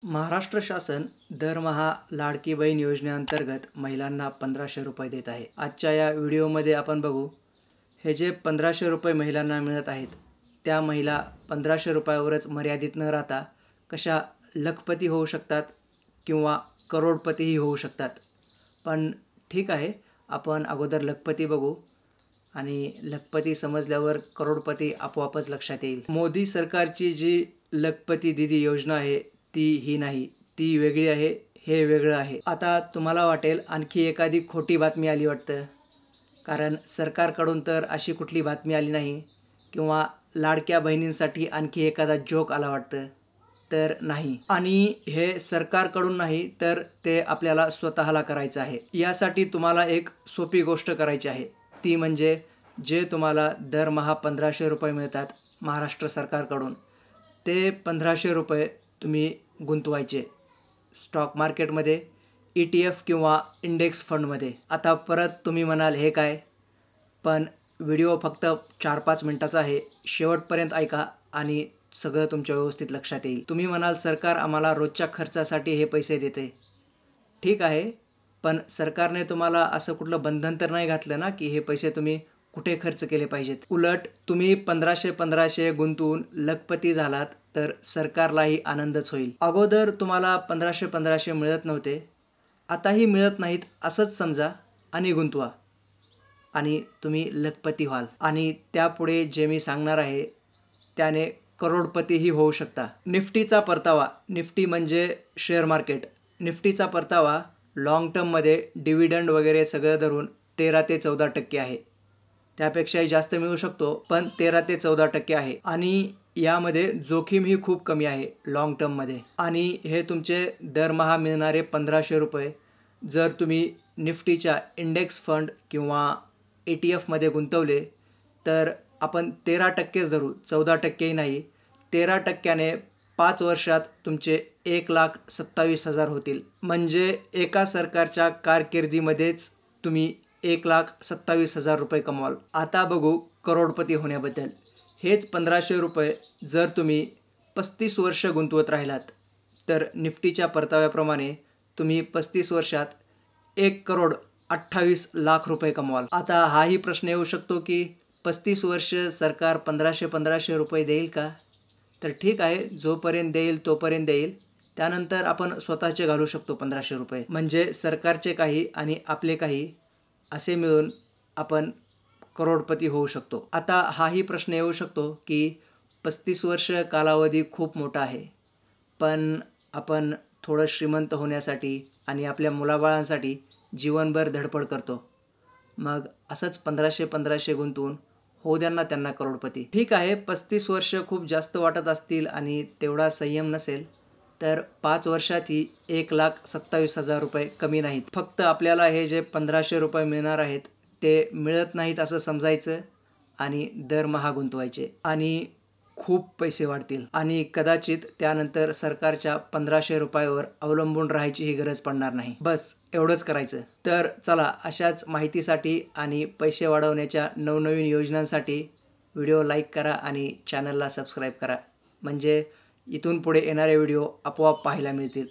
महाराष्ट्र शासन दरमहा लाडकी बहीण योजनेअंतर्गत महिलांना 1500 रुपये देत आहे। आजच्या या व्हिडिओमध्ये आपण बघू हे जे 1500 रुपये महिलांना मिळत आहेत त्या महिला 1500 रुपयावरच मर्यादित न राहता कशा लखपती होऊ शकतात किंवा करोडपतीही होऊ शकतात। पण ठीक आहे, आपण अगोदर लखपती बघू आणि लखपती समजल्यावर करोडपती आपोआपच लक्षात येईल। मोदी सरकारची जी लखपती दीदी योजना आहे ती ही नाही, ती वेगळी आहे, हे वेगळं आहे। आता तुम्हाला वाटेल आणखी एखादी खोटी बातमी आली वाटतं, कारण सरकारकडून तर अशी कुठली बातमी आली नाही किंवा लाडक्या बहिणींसाठी आणखी एखादा जोक आला वाटतं, तर नाही। आणि हे सरकारकडून नाही तर ते आपल्याला स्वतःला करायचं आहे। यासाठी तुम्हाला एक सोपी गोष्ट करायची आहे, ती म्हणजे जे तुम्हाला दरमहा 1500 रुपये मिळतात महाराष्ट्र सरकारकडून, ते 1500 रुपये तुम्ही गुंतवायचे स्टॉक मार्केटमध्ये, ETF किंवा इंडेक्स फंडमध्ये। आता परत तुम्ही म्हणाल हे काय, पण व्हिडिओ फक्त 4-5 मिनिटाचा आहे, शेवटपर्यंत ऐका आणि सगळं तुमच्या व्यवस्थित लक्षात येईल। तुम्ही म्हणाल सरकार आम्हाला रोजच्या खर्चासाठी हे पैसे देते, ठीक आहे, पण सरकारने तुम्हाला असं कुठलं बंधन तर नाही घातलं ना की हे पैसे तुम्ही कुठे खर्च केले पाहिजेत। उलट तुम्ही 1500 गुंतवून लखपती झालात तर सरकारलाही आनंदच होईल। अगोदर तुम्हाला 1500 मिळत नव्हते, आताही मिळत नाहीत असंच समजा आणि गुंतवा आणि तुम्ही लखपती व्हाल। आणि त्यापुढे जे मी सांगणार आहे त्याने करोडपतीही होऊ शकता। निफ्टीचा परतावा, निफ्टी म्हणजे शेअर मार्केट, निफ्टीचा परतावा लॉंग टर्ममध्ये डिव्हिडंड वगैरे सगळं धरून 13 ते 14% आहे। त्यापेक्षाही जास्त मिळू शकतो, पण 13 ते 14% आहे आणि यामध्ये जोखीमही खूप कमी आहे लॉंग टर्ममध्ये। आणि हे तुमचे दरमहा मिळणारे 1500 रुपये जर तुम्ही निफ्टीच्या इंडेक्स फंड किंवा ETF मध्ये गुंतवले तर आपण 13%च धरू, 14%ही नाही, 13%ने 5 वर्षात तुमचे 1,27,000 होतील। म्हणजे एका सरकारच्या कारकिर्दीमध्येच तुम्ही 1,27,000 रुपये कमवाल। आता बघू करोडपती होण्याबद्दल। हेच 1500 रुपये जर तुम्ही 35 वर्ष गुंतवत राहिलात तर निफ्टीच्या परताव्याप्रमाणे तुम्ही 35 वर्षात 1,28,00,000 रुपये कमवाल। आता हाही प्रश्न येऊ शकतो की 35 वर्ष सरकार 1500 रुपये देईल का? तर ठीक आहे, जोपर्यंत देईल तोपर्यंत देईल, त्यानंतर आपण स्वतःचे घालू शकतो 1500 रुपये। म्हणजे सरकारचे काही आणि आपले काही असे मिळून आपण करोडपती होऊ शकतो। आता हाही प्रश्न येऊ शकतो की 35 वर्ष कालावधी खूप मोठा आहे, पण आपण थोडं श्रीमंत होण्यासाठी आणि आपल्या मुलाबाळांसाठी जीवनभर धडपड करतो, मग असंच 1500 गुंतवून होऊ द्या ना त्यांना करोडपती। ठीक आहे, 35 वर्ष खूप जास्त वाटत असतील आणि तेवढा संयम नसेल तर 5 वर्षातही 1,27,000 रुपये कमी नाहीत। फक्त आपल्याला हे जे 1500 रुपये मिळणार आहेत ते मिळत नाहीत असं समजायचं आणि दरमहा गुंतवायचे आणि खूप पैसे वाढतील आणि कदाचित त्यानंतर सरकारच्या 1500 रुपयावर अवलंबून राहायचीही गरज पडणार नाही। बस एवढंच करायचं। तर चला, अशाच माहितीसाठी आणि पैसे वाढवण्याच्या नवनवीन योजनांसाठी व्हिडिओ लाईक करा आणि चॅनलला सबस्क्राईब करा, म्हणजे इथून पुढे येणारे व्हिडिओ आपोआप पाहायला मिळतील।